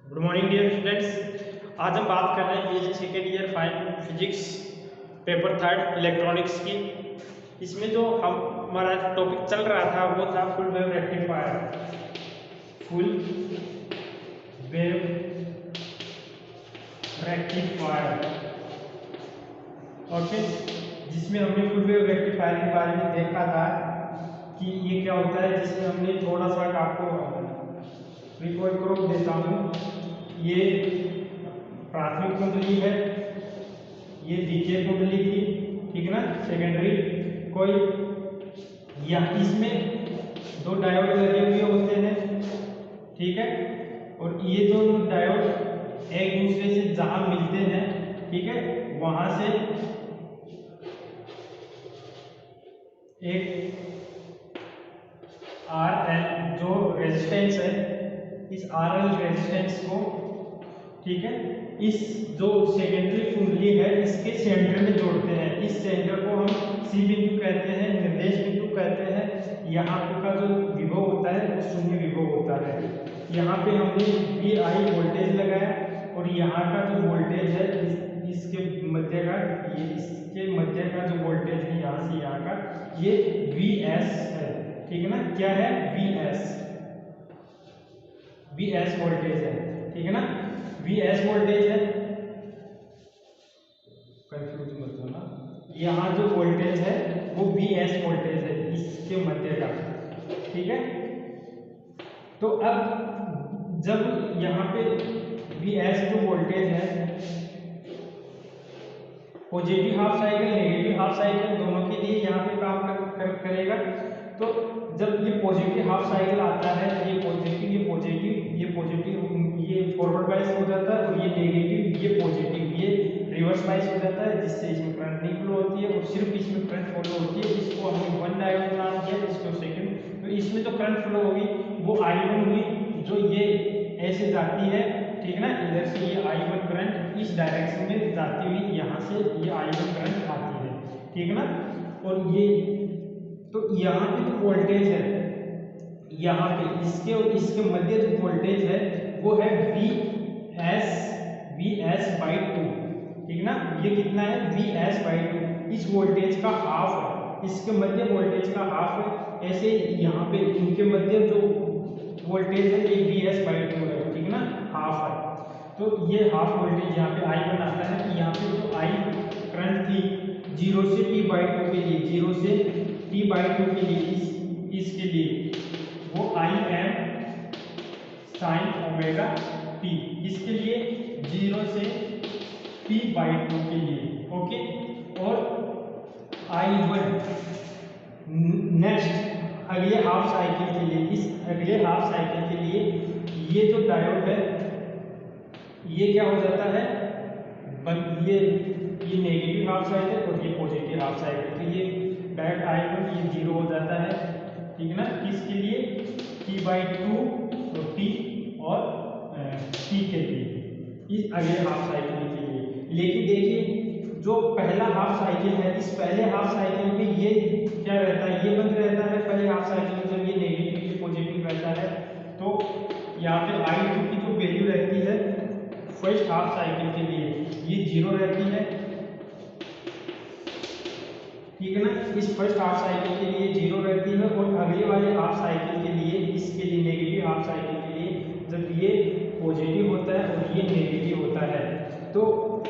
Good morning dear students. आज हम बात कर रहे हैं PhD second year fine physics paper third electronics की। इसमें जो हमारा टॉपिक चल रहा था वो था full wave rectifier. Full wave rectifier, okay, जिसमें हमने फुल वेव रेक्टिफायर के बारे में देखा था कि ये क्या होता है। जिसमें हमने थोड़ा सा आपको रिकॉर्ड करो देता हूँ। ये प्राथमिक कुंडली है, ये द्वितीय कुंडली थी, ठीक है ना, सेकेंडरी कोई। या इसमें दो डायोड लगे हुए होते हैं, ठीक है, और ये दो डायोड एक दूसरे से जहां मिलते हैं, ठीक है, वहां से एक RL जो रेजिस्टेंस है, इस RL रेजिस्टेंस को, ठीक है, इस जो सेकेंडरी कुंडली है इसके सेंटर में जोड़ते हैं। इस सेंटर को हम सी बिंदु कहते हैं, निर्देश बिंदु कहते हैं। यहाँ पे का जो विभव होता है वो शून्य विभव होता है। यहाँ पे हमने VI वोल्टेज लगाया और यहाँ का जो वोल्टेज है इसके मध्य का, ये इसके मध्य का जो वोल्टेज है यहाँ से यहाँ का, ये VS है, ठीक है ना। क्या है? VS वोल्टेज है, ठीक है ना। VS वोल्टेज है, कंफ्यूज मत होना। यहाँ जो वोल्टेज है वो VS वोल्टेज है इसके मध्य का, ठीक है। तो अब जब यहाँ पे VS जो वोल्टेज है, positive half cycle negative half cycle दोनों के लिए यहाँ पे काम करेगा। तो जब ये पॉजिटिव हाफ साइकिल आता है, ये पॉजिटिव ये पॉजिटिव ये पॉजिटिव ये फॉरवर्ड बाइस हो जाता है, और ये नेगेटिव ये पॉजिटिव ये रिवर्स बाइस हो जाता है, जिससे इसमें करंट नहीं फ्लो होती है और सिर्फ इसमें करंट फ्लो होती है। इसको हमने वन डायोड नाम दिया, इसको सेकंड। तो इसमें जो करंट फ्लो होगी वो I1 हुई, जो ये ऐसे जाती है, ठीक है ना। इधर से ये I1 करंट इस डायरेक्शन में जाती हुई यहाँ से ये I1 करंट आती है, ठीक है ना। और ये तो यहाँ पे जो वोल्टेज है, यहाँ पे इसके और इसके मध्य जो वोल्टेज है वो है VS/2, ठीक ना। ये कितना है? VS/2। इस वोल्टेज का हाफ है, इसके मध्य वोल्टेज का हाफ है। ऐसे यहाँ पे इनके मध्य जो वोल्टेज है ये VS/2 है, ठीक ना, हाफ है। तो ये हाफ वोल्टेज यहाँ पे I1 आता है। यहाँ पे जो I करंट थी 0 से T/2 के लिए, 0 से T/2 के लिए, इसके लिए वो Im sin ओमेगा t, इसके लिए 0 से P/2 के लिए, ओके। और I1 नेक्स्ट अगले हाफ साइकिल के लिए, इस अगले हाफ साइकिल के लिए ये जो डायोड है ये क्या हो जाता है? ये नेगेटिव हाफ साइकिल और ये पॉजिटिव हाफ साइकिल। तो ये डायोड I1 ये 0 हो जाता है, ठीक है ना। किसके लिए? T/2 तो T और T के लिए, इस अगले हाफ साइकिल के लिए। लेकिन देखिए जो पहला हाफ साइकिल है, इस पहले हाफ साइकिल में ये क्या रहता है? ये बंद रहता है पहले हाफ साइकिल में। जब ये नेगेटिव ये पॉजिटिव रहता है तो यहाँ पे I2 की जो वैल्यू रहती है फर्स्ट हाफ साइकिल के लिए ये 0 रहती है, ठीक है ना। इस फर्स्ट हाफ साइकिल के लिए 0 रहती है, और अगले वाले हाफ साइकिल के लिए, इसके लिए नेगेटिव हाफ साइकिल के लिए जब ये पॉजिटिव होता है और ये नेगेटिव होता है तो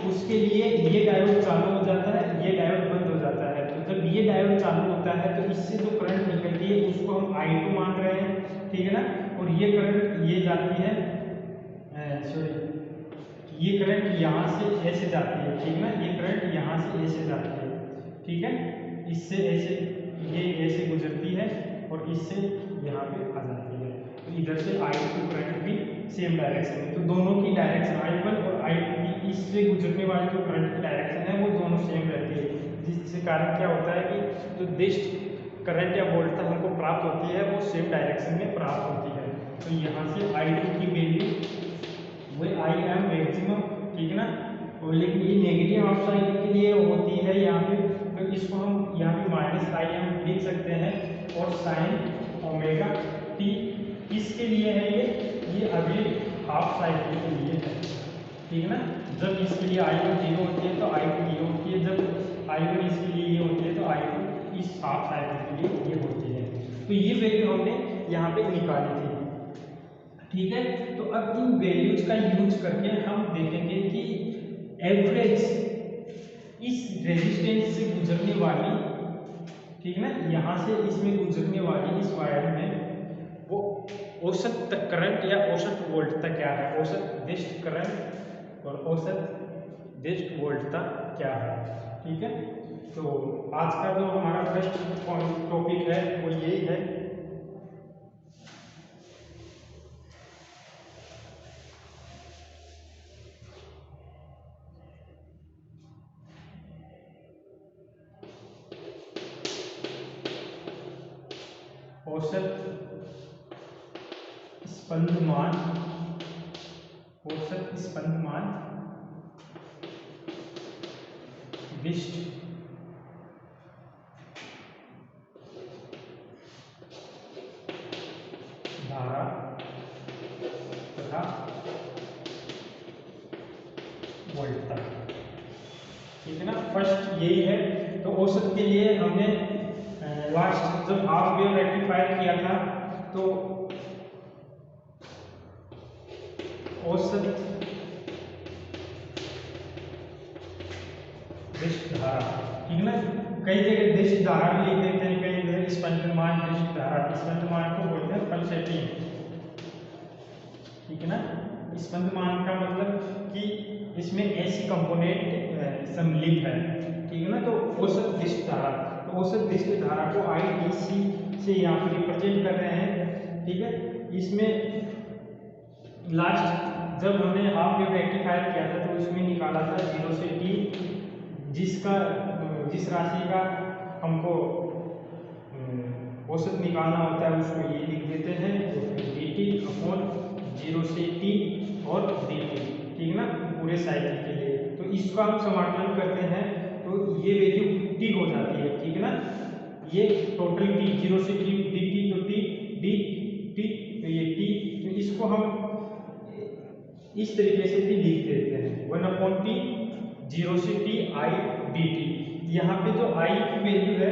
उसके लिए ये डायोड चालू हो जाता है, ये डायोड बंद हो जाता है। तो जब ये डायोड चालू होता है तो इससे जो करंट निकलती है उसको हम I2 मान रहे हैं, ठीक है ना। और ये करंट ये जाती है, सॉरी, ये करंट यहाँ से ऐसे जाती है, ठीक ना। ये करंट यहाँ से ऐसे जाती है, ठीक है, इससे ऐसे ये ऐसे गुजरती है और इससे यहाँ पे आ जाती है। तो इधर से I2 करंट भी सेम डायरेक्शन में, तो दोनों की डायरेक्शन I1 और I2 की इससे गुजरने वाली जो करंट की डायरेक्शन है वो दोनों सेम रहती है, जिसके कारण क्या होता है कि जो दिष्ट करंट या वोल्टेज हमको प्राप्त होती है वो सेम डायरेक्शन में प्राप्त होती है। तो यहाँ से I2 की वैल्यू वो Im मैक्सिमम, ठीक है ना। और लेकिन ये नेगेटिव हाफ साइकिल के लिए होती है यहाँ पे, तो इसको हम यहाँ पे -Im लिख सकते हैं। और sin ओमेगा t किसके लिए है? ये अगली हाफ साइकिल के ठीक है ना। जब इसके लिए I1 0 होती है तो I2 0 होती है, जब I1 इसके लिए ये होती है तो I2 इस हाफ साइकिल के लिए ये होती है। तो ये वैल्यू हमने यहाँ पे निकाली थी, ठीक है। तो अब इन वैल्यूज का यूज करके हम देखेंगे कि एवरेज इस रेजिस्टेंस से गुजरने वाली, ठीक है ना, यहाँ से इसमें गुजरने वाली इस वायर में वो औसत करंट या औसत वोल्टता क्या है, औसत डिस्ट करंट और औसत डिस्ट वोल्टता क्या है, ठीक है। तो आज का जो हमारा फर्स्ट टॉपिक है वो यही है। औसत स्पंदमान, औसत स्पंदमान डिस्ट धारा तथा वोल्टता, ठीक है ना। फर्स्ट यही है। तो औसत के लिए हमने लास्ट जब हाफ वेव रेक्टिफायर किया था तो औसत डिस्ट धारा, ठीक है ना, कई जगह डिस्ट धारा भी लिख देते हैं, कई जगह स्पंदमान डिस्ट धारा, स्पंदमान को बोलते हैं पल्सेटिंग, ठीक है ना। स्पंदमान का मतलब कि इसमें ऐसी कंपोनेंट सम्मिलित है, ठीक है ना। तो औसत डिस्ट धारा, तो औसत डिस्ट धारा को IDC से यहाँ पर रिप्रेजेंट कर रहे हैं, ठीक है। इसमें लास्ट जब हमने हाफ वेव रेक्टिफायर किया था तो इसमें निकाला था 0 से T, जिस राशि का हमको औसत निकालना होता है उसको ये लिख देते हैं, तो फिर dt अपॉन 0 से T और dt, ठीक है ना, पूरे साइकिल के लिए। तो इसका हम समाकलन करते हैं तो ये वैल्यू T हो जाती है, ठीक है ना। ये टोटल T 0 से T dt, तो T dt, तो ये T, तो इसको हम इस तरीके से भी लिख देते हैं 1/T 0 से T I dt। यहाँ पे जो I की वैल्यू है,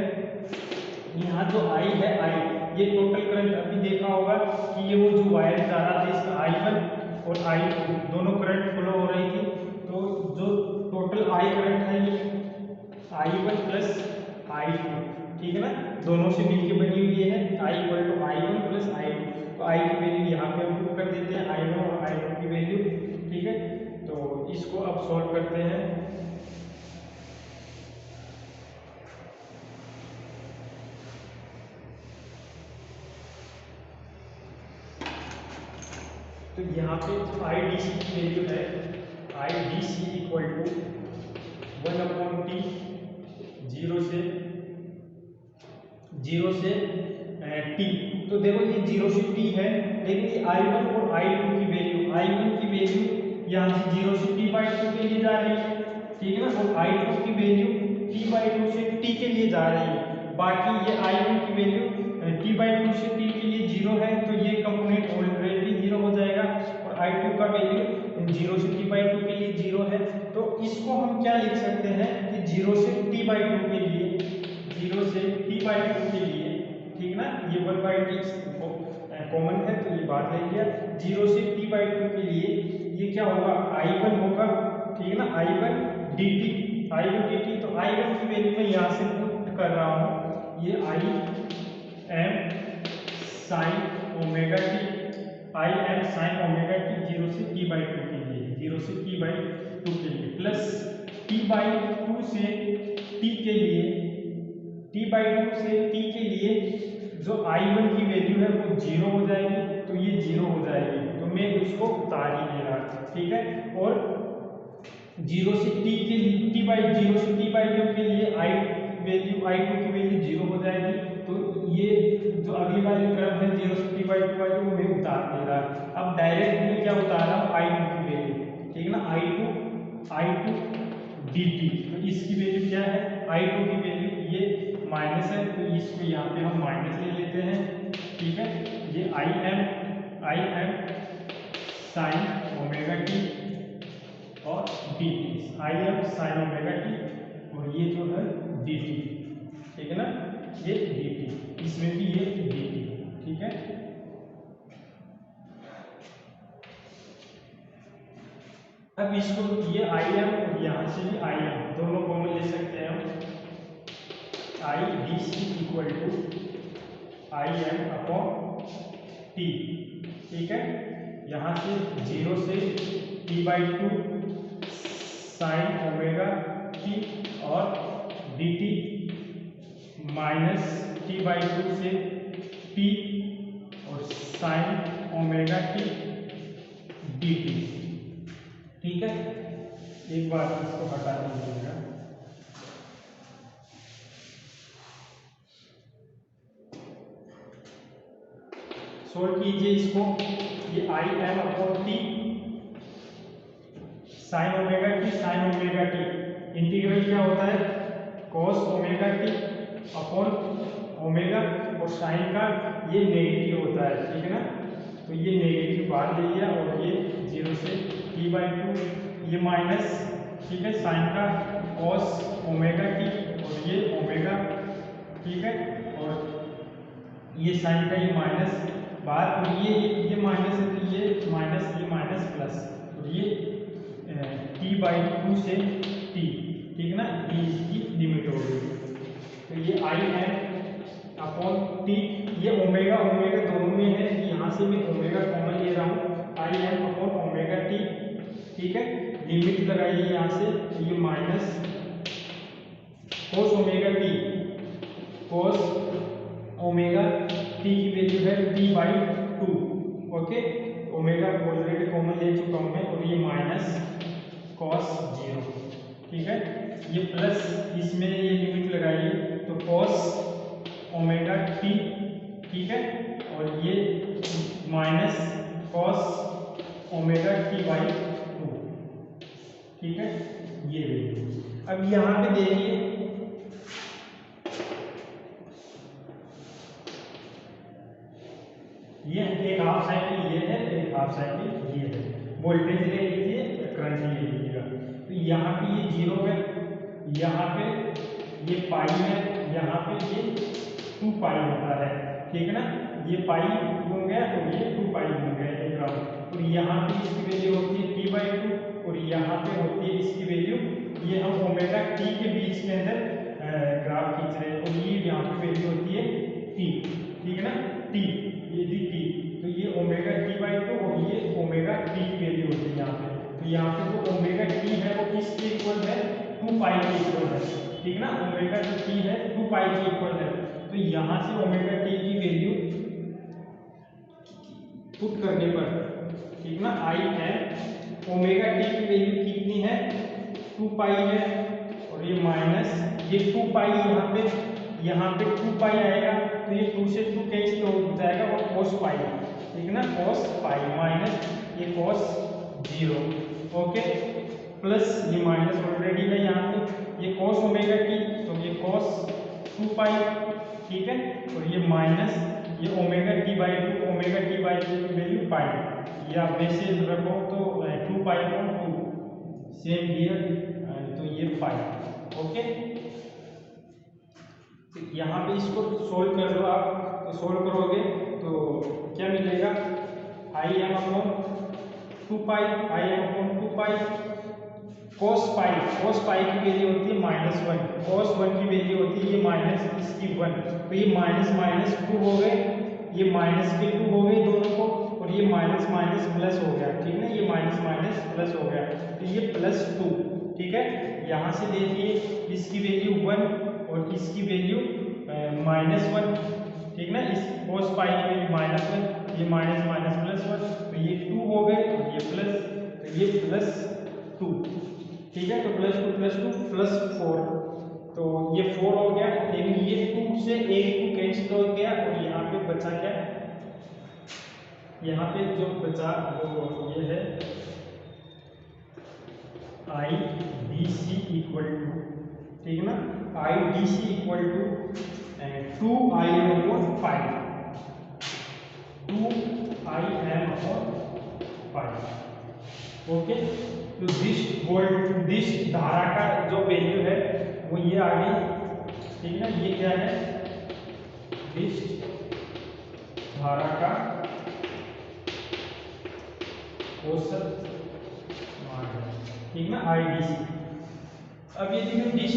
यहाँ जो I है, I ये टोटल करंट अभी देखा होगा कि ये वो जो वायर जा रहा था इसका I1 और I2 दोनों करंट फ्लो हो रही थी। तो जो टोटल I करंट है ये I1 प्लस I2, ठीक है ना, दोनों से मिलकर बनी हुई है I = I1 प्लस I2। तो I की वैल्यू यहाँ पे हम पुट कर देते हैं, I1 और I2 की वैल्यू, ठीक है। तो इसको अब सॉल्व करते हैं। तो यहाँ पे जो IDC की वैल्यू है, IDC = 1/T 0 से T। तो देखो ये 0 से T है, लेकिन ये I1 और I2 की वैल्यू, I1 की वैल्यू यहाँ से 0 से T/2 के लिए जा रही है, ठीक है ना, और I2 की वैल्यू T/2 से T के लिए जा रही है। बाकी ये I1 की वैल्यू T/2 से T के लिए 0 है, तो ये कंपोनेंट ऑलरेडी 0 हो जाएगा, और I2 का वैल्यू 0 से T/2 के लिए 0 है। तो इसको हम क्या लिख सकते हैं कि 0 से T/2 के लिए, 0 से T/2 के लिए, ठीक ना, ये 1/T कॉमन है तो ये बात रह गया। 0 से T/2 के लिए ये क्या होगा, I1 होगा, ठीक है ना, I1 dt, तो I1 की वैल्यू मैं यहाँ से पुट कर रहा हूँ, ये Im sin ωt, Im sin ωt 0 से T/2 के लिए, 0 से T/2 के लिए, प्लस T/2 से T के लिए, T/2 से T के लिए जो I1 की वैल्यू है वो 0 हो जाएगी, तो ये 0 हो जाएगी, तो मैं उसको उतार ही नहीं रहा, ठीक है। और 0 से T के लिए, T/0 से T/2 के लिए I2 की वैल्यू 0 हो जाएगी, तो ये जो अगली वाली क्रम है 0 से T/2 वाली वो मैं उतार दे रहा। अब डायरेक्ट मैं क्या उतार रहा हूँ, I2 की वैल्यू, ठीक है ना, I2 dt, तो इसकी वैल्यू क्या है, I2 की वैल्यू ये माइनस है, तो इसको यहाँ पे हम माइनस ले लेते हैं, ठीक है। ये Im sin ωt और d T, I am sign omega t, और ये जो है डी टी, ठीक है ना, ये डी टी, इसमें भी ये डी टी, ठीक है। अब इसको ये आई एम और यहाँ से भी आई एम दोनों कॉमन ले सकते हैं हम, I D C equal to I M upon T, ठीक है। यहाँ से 0 से t/2 साइन ओमेगा टी और डी टी माइनस t/2 से p और sine omega t d t, ठीक है। एक बार इसको हटा दीजिएगा, सोल्व कीजिए इसको। ये आई M upon T sign omega T, sign omega T integral क्या होता है, cos omega T upon omega, और साइन का ये नेगेटिव होता है, ठीक है ना। तो ये नेगेटिव बाहर ले लिया और ये 0 से t/2, ये माइनस, ठीक है, साइन का कॉस ओमेगा टी और ये ओमेगा, ठीक है, और ये साइन का ये माइनस बाहर, और ये माइनस है तो ये माइनस प्लस, और ये t/2 से t, ठीक है ना, ये इसकी लिमिट हो गई। तो ये आई एम अपॉन टी, ये ओमेगा ओमेगा दोनों में है, यहाँ से मैं ओमेगा कॉमन ले रहा हूँ, आई एम अपॉन ओमेगा टी, ठीक है। लिमिट लगाइए यहाँ से, तो ये माइनस कोस ओमेगा टी, कोस ओमेगा टी की वैल्यू है t/2, okay. Omega already common ले चुका हूँ मैं, और ये माइनस कॉस 0, ठीक है। ये प्लस, इसमें ये लिमिट लगाइए तो कॉस ओमेगा टी, ठीक है, और ये माइनस कॉस ओमेगा t/2, ठीक है, ये वैल्यू। अब यहाँ पे देखिए, ये एक हाफ साइकिल ये है, एक हाफ साइकिल ये है। वोल्टेज ले लीजिए, करंट ले लीजिएगा। तो यहाँ पे ये 0 है, यहाँ पे ये पाई है, यहाँ पे ये 2 पाई होता है, ठीक है ना। ये पाई घूम गया और ये 2 पाई घूम गया, एक राउंड। और यहाँ पे इसकी वैल्यू होती है t/2, और यहाँ पे होती है इसकी वैल्यू, ये हम ओमेगा टी के बीच के अंदर ग्राफ खींच रहे हैं, और ये यहाँ पे वैल्यू होती है t, ठीक है ना, t, ये दी t, तो ये ओमेगा t/2 और ये ओमेगा t की वैल्यू होती है यहाँ पे। तो यहाँ पे जो ओमेगा t है वो किसके इक्वल है, 2 पाई के इक्वल है, ठीक ना। ओमेगा जो t है 2 पाई के इक्वल है। तो यहाँ से ओमेगा t की वैल्यू पुट करने पर, ठीक ना, आई एम ओमेगा t की वैल्यू कितनी है, 2 पाई है, और ये माइनस ये 2 पाई, यहाँ पे 2 पाई आएगा, तो ये 2 से 2 कैंसिल हो जाएगा, और cos पाई, ठीक ना, cos पाई माइनस ये cos 0, ओके, प्लस ये माइनस ऑलरेडी है यहाँ पे, ये cos ओमेगा टी, तो ये cos 2 पाई, ठीक है, और ये माइनस ये ओमेगा t/2, ओमेगा t/2 की वैल्यू पाई, ये आप वैसे रखो तो 2 पाई अपॉन 2 सेम हियर, तो ये पाई, ओके। यहाँ पे इसको सोल्व कर लो आप, तो सोल्व करोगे तो क्या मिलेगा, आई एम अपॉन 2 पाई, आई एम अपॉन 2 पाई, cos पाई की वैल्यू होती है -1, cos 1 की वैल्यू होती है ये माइनस इसकी 1, तो ये माइनस माइनस 2 हो गए, ये माइनस के 2 हो गए दोनों को, और ये माइनस माइनस प्लस हो गया, ठीक है, ये माइनस माइनस प्लस हो गया, तो ये +2, ठीक है। यहाँ से देखिए इसकी वैल्यू 1 और इसकी वैल्यू -1, ठीक ना, इस cos पाई की वैल्यू -1, ये माइनस माइनस +1, तो ये 2 हो गए, और ये प्लस, तो ये +2, ठीक है। तो +2 + 4, तो ये 4 हो गया, लेकिन ये 2 से एक 2 कैंसिल हो गया, और यहाँ पे बचा क्या, यहाँ पे जो बचा वो ये है I D C equal to, ठीक है ना, I D C equal to 2IM/5, 2IM/5, okay, तो दिस धारा का जो वैल्यू है वो ये आ गई, ठीक है ना। ये क्या है, दिस धारा का औसत मान है, ठीक है ना, IDC। अब यदि मैं डिश